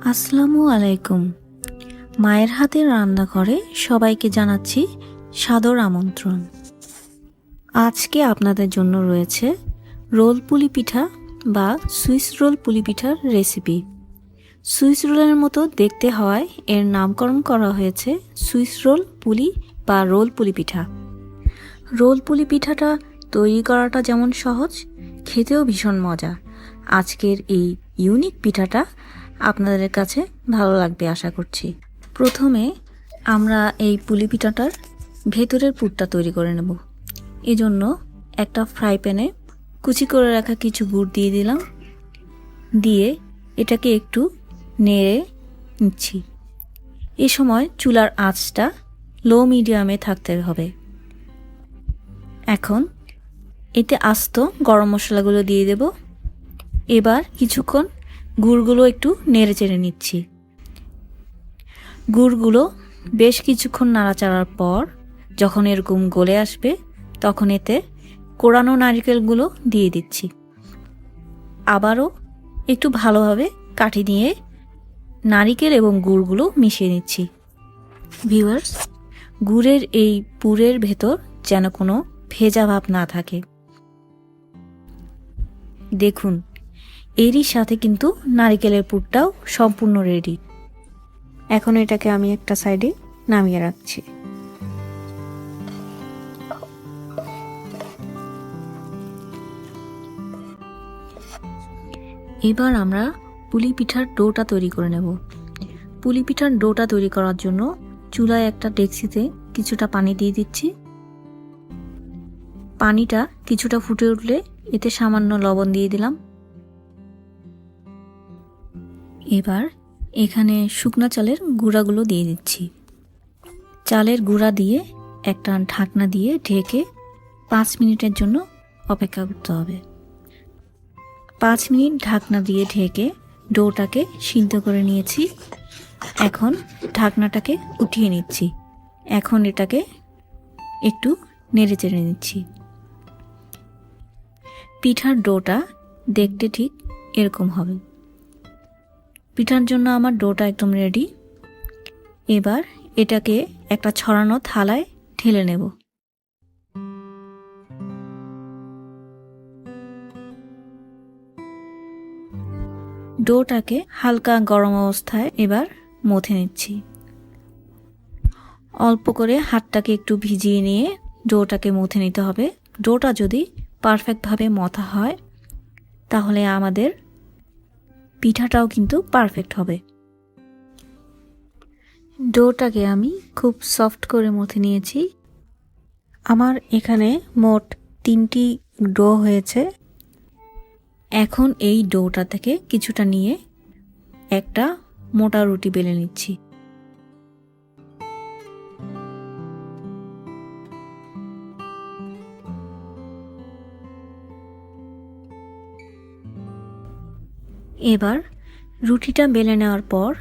আসসালামু আলাইকুম। মায়ের হাতের রান্নাঘরে সবাইকে জানাচ্ছি সাদর আমন্ত্রণ। আজকে আপনাদের জন্য রয়েছে রোল পুলি পিঠা বা সুইস রোল পুলি পিঠার রেসিপি। সুইস রোলের মতো দেখতে হওয়ায় এর নামকরণ করা হয়েছে সুইস রোল পুলি বা রোল পুলি পিঠা। রোল পুলি পিঠাটা তৈরি করাটা যেমন সহজ, খেতেও ভীষণ মজা। আজকের এই ইউনিক পিঠাটা আপনাদের কাছে ভালো লাগবে আশা করছি। প্রথমে আমরা এই পুলি পিঠাটার ভেতরের পুরটা তৈরি করে নেব। এজন্য একটা ফ্রাই প্যানে কুচি করে রাখা কিছু গুড় দিয়ে দিলাম, দিয়ে এটাকে একটু নেড়ে নিচ্ছি। এ সময় চুলার আঁচটা লো মিডিয়ামে থাকতে হবে। এখন এতে আস্ত গরম মশলাগুলো দিয়ে দেব। এবার কিছুক্ষণ গুড়গুলো একটু নেড়ে চেড়ে নিচ্ছি। গুড়গুলো বেশ কিছুক্ষণ নাড়াচাড়ার পর যখন এরকম গলে আসবে তখন এতে কোড়ানো নারকেলগুলো দিয়ে দিচ্ছি। আবারও একটু ভালোভাবে কাঠি দিয়ে নারকেল এবং গুড়গুলো মিশিয়ে নিচ্ছি। ভিউয়ার্স, গুড়ের এই পুরের ভেতর যেন কোনো ভেজা ভাব না থাকে। দেখুন, এরই সাথে কিন্তু নারকেলের পুরটাও সম্পূর্ণ রেডি। এখন এটাকে আমি একটা সাইডে নামিয়ে রাখছি। এবার আমরা পুলি পিঠার ডোটা তৈরি করে নেব। পুলি পিঠার ডোটা তৈরি করার জন্য চুলায় একটা ডেকচিতে কিছুটা পানি দিয়ে দিচ্ছি। পানিটা কিছুটা ফুটে উঠলে এতে সামান্য লবণ দিয়ে দিলাম। এবার এখানে শুকনো চালের গুঁড়াগুলো দিয়ে দিচ্ছি। চালের গুঁড়া দিয়ে একটা ঢাকনা দিয়ে ঢেকে 5 মিনিটের জন্য অপেক্ষা করতে হবে। 5 মিনিট ঢাকনা দিয়ে ঢেকে ডোটাকে সিদ্ধ করে নিয়েছি। এখন ঢাকনাটাকে উঠিয়ে নিচ্ছি। এখন এটাকে একটু নেড়ে চেড়ে নিচ্ছি। পিঠার ডোটা দেখতে ঠিক এরকম হবে। পিঠার জন্য আমার ডোটা একদম রেডি। এবার এটাকে একটা ছড়ানো থালায় ঢেলে নেব। ডোটাকে হালকা গরম অবস্থায় এবার মথে নিচ্ছি। অল্প করে হাতটাকে একটু ভিজিয়ে নিয়ে ডোটাকে মথে নিতে হবে। ডোটা যদি পারফেক্টভাবে মথা হয় তাহলে আমাদের পিঠাটাও কিন্তু পারফেক্ট হবে। ডোটাকে আমি খুব সফট করে মথে নিয়েছি। আমার এখানে মোট 3টি ডো হয়েছে। এখন এই ডোটা থেকে কিছুটা নিয়ে একটা মোটা রুটি বেলে নিচ্ছি। এবার রুটিটা বেলে নেওয়ার পর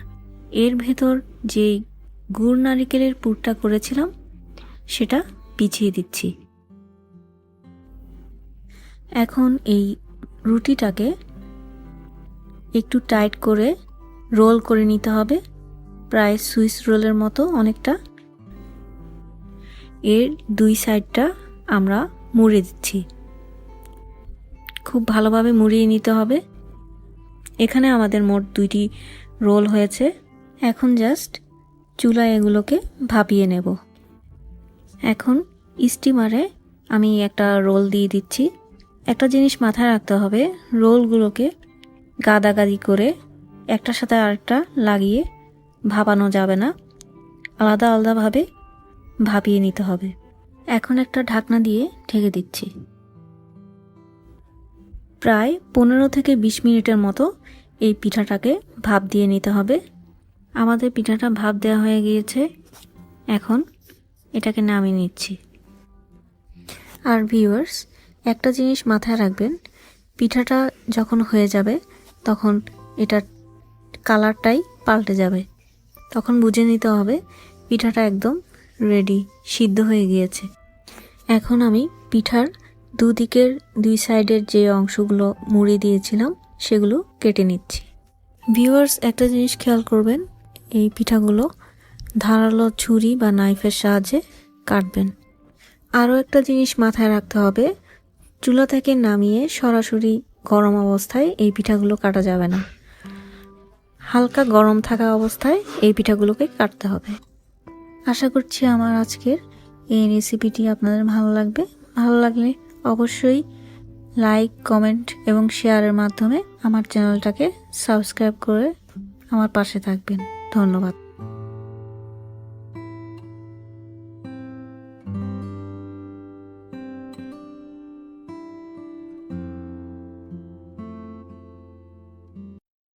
এর ভেতর যে গুড় নারকেলের পুরটা করেছিলাম সেটা বিছিয়ে দিচ্ছি। এখন এই রুটিটাকে একটু টাইট করে রোল করে নিতে হবে, প্রায় সুইস রোলের মতো অনেকটা। এর 2 সাইডটা আমরা মুড়ে দিচ্ছি। খুব ভালোভাবে মুড়িয়ে নিতে হবে। এখানে আমাদের মোট 2টি রোল হয়েছে। এখন জাস্ট চুলায় এগুলোকে ভাপিয়ে নেব। এখন স্টিমারে আমি একটা রোল দিয়ে দিচ্ছি। একটা জিনিস মাথায় রাখতে হবে, রোলগুলোকে গাদাগাদি করে একটার সাথে আরেকটা লাগিয়ে ভাপানো যাবে না, আলাদা আলাদাভাবে ভাপিয়ে নিতে হবে। এখন একটা ঢাকনা দিয়ে ঢেকে দিচ্ছি। প্রায় 15 থেকে 20 মিনিটের মতো এই পিঠাটাকে ভাপ দিয়ে নিতে হবে। আমাদের পিঠাটা ভাপ দেওয়া হয়ে গিয়েছে। এখন এটাকে নামিয়ে নিচ্ছি। আর ভিউয়ার্স, একটা জিনিস মাথায় রাখবেন, পিঠাটা যখন হয়ে যাবে তখন এটার কালারটাই পাল্টে যাবে। তখন বুঝে নিতে হবে পিঠাটা একদম রেডি, সিদ্ধ হয়ে গিয়েছে। এখন আমি পিঠার দুদিকের 2 সাইডের যে অংশগুলো মুড়ে দিয়েছিলাম সেগুলো কেটে নিচ্ছি। ভিউয়ার্স, একটা জিনিস খেয়াল করবেন, এই পিঠাগুলো ধারালো ছুরি বা নাইফের সাহায্যে কাটবেন। আরও একটা জিনিস মাথায় রাখতে হবে, চুলা থেকে নামিয়ে সরাসরি গরম অবস্থায় এই পিঠাগুলো কাটা যাবে না, হালকা গরম থাকা অবস্থায় এই পিঠাগুলোকে কাটতে হবে। আশা করছি আমার আজকের এই রেসিপিটি আপনাদের ভালো লাগবে। ভালো লাগলে অবশ্যই লাইক, কমেন্ট এবং শেয়ারের মাধ্যমে আমার চ্যানেলটাকে সাবস্ক্রাইব করে আমার পাশে থাকবেন। ধন্যবাদ।